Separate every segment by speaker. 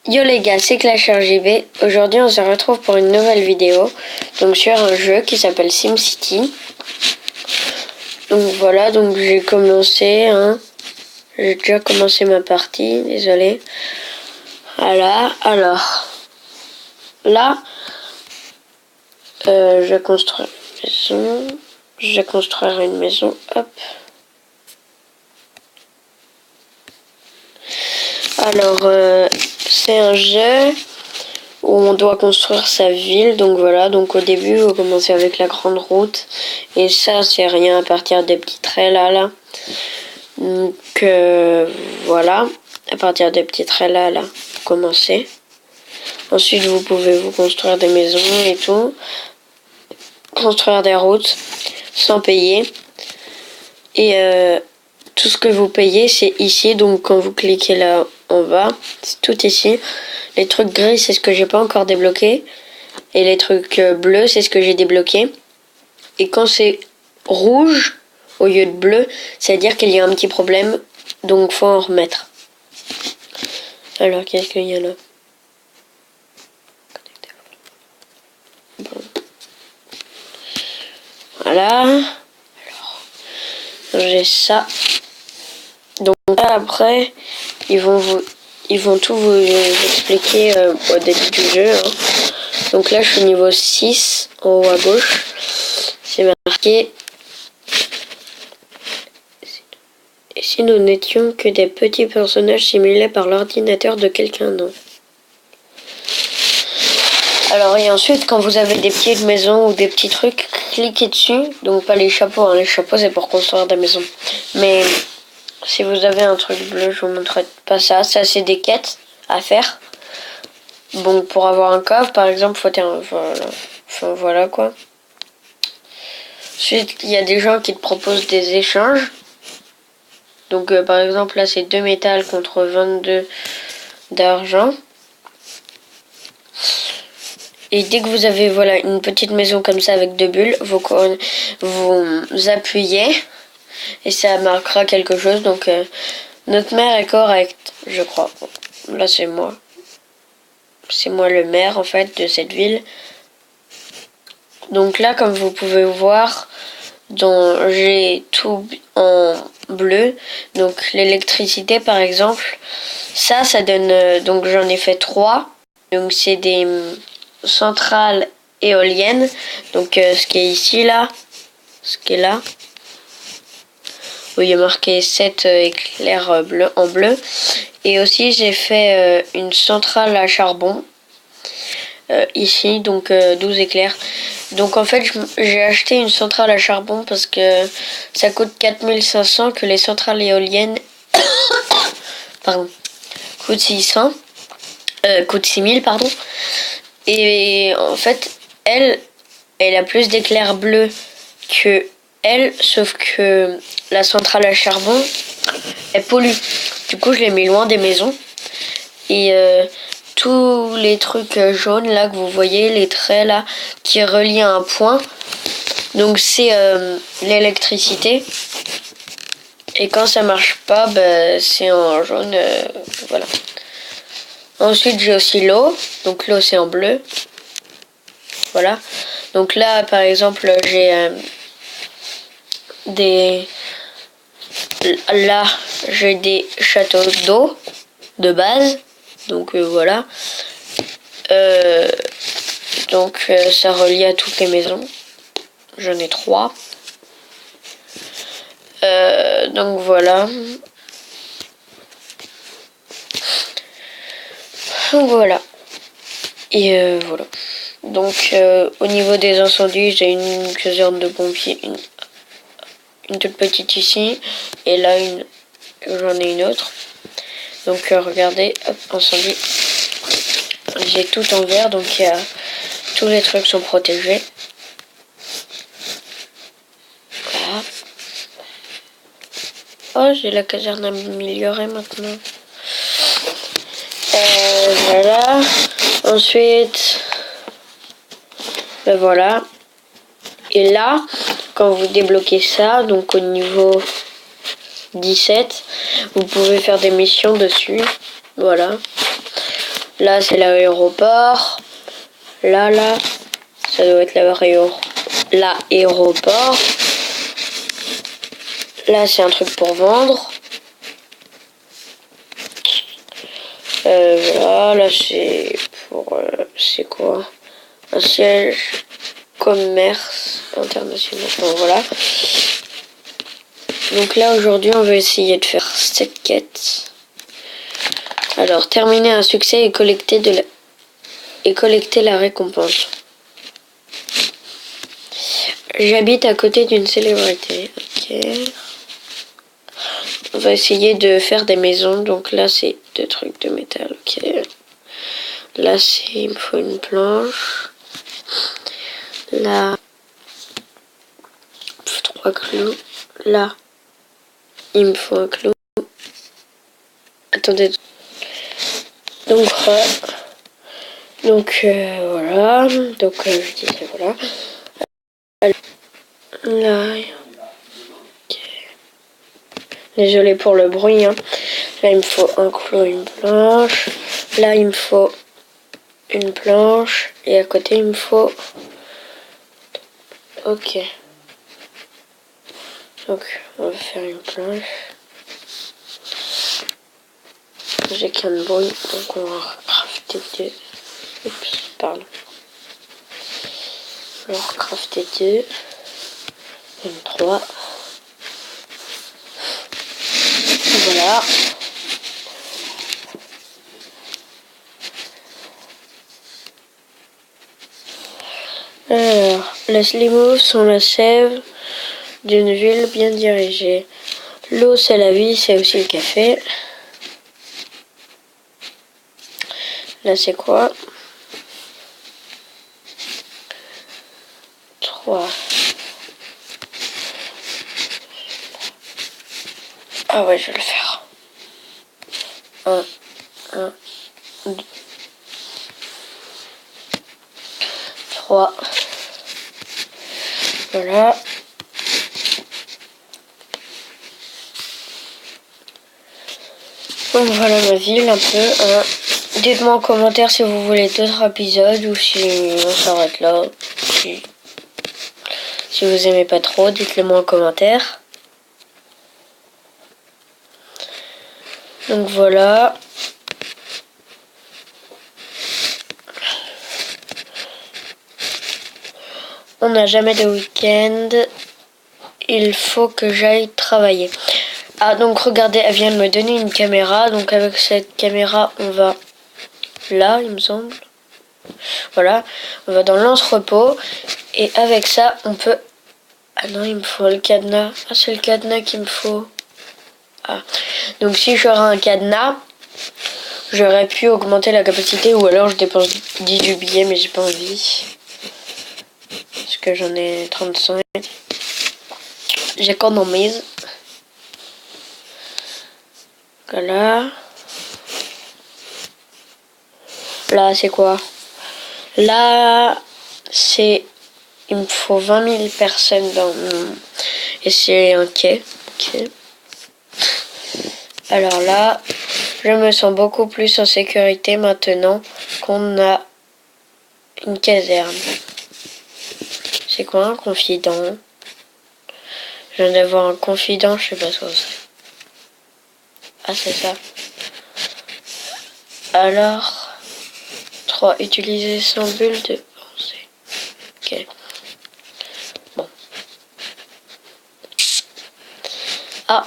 Speaker 1: Yo les gars, c'est Clash RGB. Aujourd'hui on se retrouve pour une nouvelle vidéo. Donc sur un jeu qui s'appelle SimCity. Donc voilà, donc j'ai commencé. J'ai déjà commencé ma partie, désolé. Voilà, alors. Là, je vais construire une maison. Je vais construire une maison, hop. Alors, c'est un jeu où on doit construire sa ville. Donc voilà, donc au début, vous commencez avec la grande route. Et ça, c'est rien à partir des petits traits là. Donc voilà, à partir des petits traits là, vous commencez. Ensuite, vous pouvez vous construire des maisons et tout. Construire des routes sans payer. Et tout ce que vous payez, c'est ici. Donc quand vous cliquez là en bas, c'est tout ici. Les trucs gris, c'est ce que j'ai pas encore débloqué. Et les trucs bleus, c'est ce que j'ai débloqué. Et quand c'est rouge au lieu de bleu, ça veut dire qu'il y a un petit problème. Donc faut en remettre. Alors qu'est-ce qu'il y a là? Bon. Voilà. Alors, j'ai ça. Donc là, après, ils vont tout vous expliquer au début du jeu. Donc là, je suis niveau 6 en haut à gauche. C'est marqué. Et si nous n'étions que des petits personnages simulés par l'ordinateur de quelqu'un d'autre. Alors et ensuite, quand vous avez des petites maisons ou des petits trucs, cliquez dessus. Donc pas les chapeaux, les chapeaux c'est pour construire des maisons. Mais si vous avez un truc bleu, je vous montrerai pas ça. Ça c'est des quêtes à faire. Bon, pour avoir un coffre par exemple, faut voilà. Enfin voilà quoi. Ensuite, il y a des gens qui te proposent des échanges. Donc par exemple là c'est 2 métal contre 22 d'argent. Et dès que vous avez voilà une petite maison comme ça avec 2 bulles, vous appuyez et ça marquera quelque chose. Donc notre maire est correct, je crois. Là c'est moi. C'est moi le maire en fait de cette ville. Donc là comme vous pouvez voir, j'ai tout en bleu. Donc l'électricité par exemple, ça donne, donc j'en ai fait 3. Donc c'est des centrales éoliennes. Donc ce qui est ici là, ce qui est là. Où il y a marqué 7 éclairs en bleu. Et aussi j'ai fait une centrale à charbon. Ici, donc 12 éclairs. Donc en fait, j'ai acheté une centrale à charbon parce que ça coûte 4500, que les centrales éoliennes pardon, coûtent 6000, pardon. Et en fait, elle a plus d'éclairs bleus que elle, sauf que la centrale à charbon, elle pollue. Du coup, je l'ai mis loin des maisons. Et tous les trucs jaunes là que vous voyez, les traits là qui relient à un point, donc c'est l'électricité. Et quand ça marche pas, c'est en jaune, voilà. Ensuite j'ai aussi l'eau, donc l'eau c'est en bleu, voilà. Donc là par exemple j'ai j'ai des châteaux d'eau de base. Donc voilà. Donc ça relie à toutes les maisons. J'en ai 3. Donc voilà. Donc voilà. Et voilà. Donc au niveau des incendies, j'ai une caserne de pompiers, une toute petite ici. Et là j'en ai une autre. Donc regardez, hop, incendie. J'ai tout en vert, donc tous les trucs sont protégés. Voilà. Oh, j'ai la caserne améliorée maintenant. Voilà. Ensuite, voilà. Et là, quand vous débloquez ça, donc au niveau 17, vous pouvez faire des missions dessus. Voilà. Là, c'est l'aéroport. Là, ça doit être l'aéroport. Là, c'est un truc pour vendre. Voilà, là, c'est pour... c'est quoi? Un siège commerce international. Bon, voilà. Donc là, aujourd'hui, on va essayer de faire cette quête. Alors, terminer un succès et collecter la récompense. J'habite à côté d'une célébrité. Ok. On va essayer de faire des maisons. Donc là, c'est 2 trucs de métal. Ok. Là, il me faut une planche. Là, 3 clous. Là, il me faut un clou. Attendez. Donc, voilà. Donc, je disais voilà. Là, ok. Désolé pour le bruit. Hein. Là, il me faut un clou, une planche. Là, il me faut une planche. Et à côté, il me faut... Ok. Donc, on va faire une planche. J'ai qu'un bruit, donc on va crafter 2. Oups, pardon. On va crafter 2. Une 3. Voilà. Alors, les mots sont la sève d'une ville bien dirigée. L'eau, c'est la vie, c'est aussi le café. Là, c'est quoi? 3. Ah ouais, je vais le faire. 1, 2, 3. Voilà. Donc voilà ma ville un peu. Dites-moi en commentaire si vous voulez d'autres épisodes ou si on s'arrête là. Si vous aimez pas trop, dites-le moi en commentaire. Donc voilà. On n'a jamais de week-end. Il faut que j'aille travailler. Ah donc regardez, elle vient de me donner une caméra. Donc avec cette caméra, on va là, il me semble. Voilà, on va dans l'entrepôt. Et avec ça, on peut... Ah non, il me faut le cadenas. Ah, c'est le cadenas qu'il me faut. Ah. Donc si j'aurais un cadenas, j'aurais pu augmenter la capacité. Ou alors je dépense 18 billets, mais j'ai pas envie. Parce que j'en ai 35. J'économise. Voilà. Là, c'est quoi? Là, c'est... Il me faut 20 000 personnes dans mon... Et c'est un quai. Ok. Alors là, je me sens beaucoup plus en sécurité maintenant qu'on a une caserne. C'est quoi un confident? Je viens d'avoir un confident, je sais pas ce que c'est. Ah, c'est ça. Alors, 3. Utiliser sans bulle de pensée. Ok. Bon. Ah.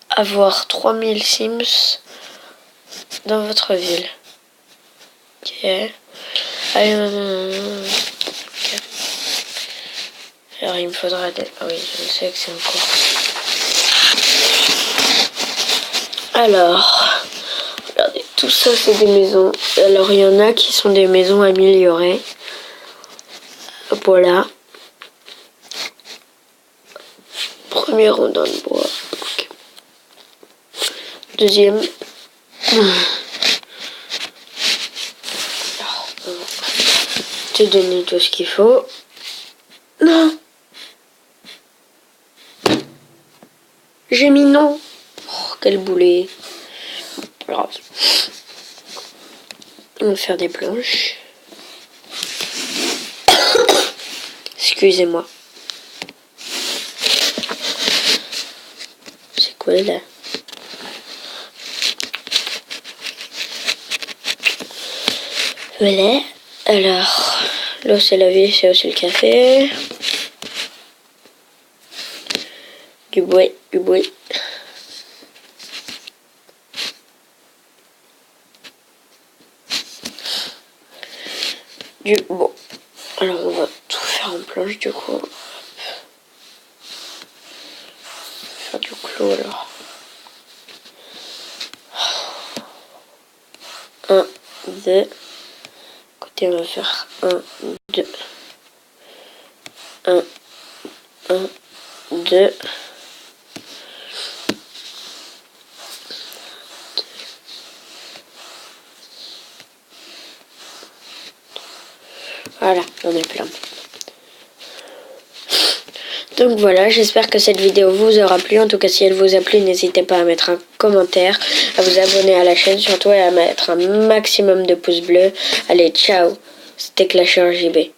Speaker 1: Avoir 3000 Sims dans votre ville. Ok. Allez, ok. Alors, il me faudra des... Ah oui, je sais que c'est en cours. Alors, regardez, tout ça, c'est des maisons. Alors, il y en a qui sont des maisons améliorées. Voilà. Premier rondin de bois. Okay. Deuxième. Alors, on va te donner tout ce qu'il faut. Non. J'ai mis non. Oh, quel boulet. Grave. On va faire des planches. Excusez-moi. C'est quoi là? Voilà. Alors, l'eau c'est la vie, c'est aussi le café. Du bruit, du bruit. Bon. Alors on va tout faire en planche du coup. Faire du clos alors. 1, 2. Côté on va faire 1, 2. 1, 2. Voilà, on est plein. Donc voilà, j'espère que cette vidéo vous aura plu. En tout cas, si elle vous a plu, n'hésitez pas à mettre un commentaire, à vous abonner à la chaîne surtout et à mettre un maximum de pouces bleus. Allez, ciao, c'était Clasher JB.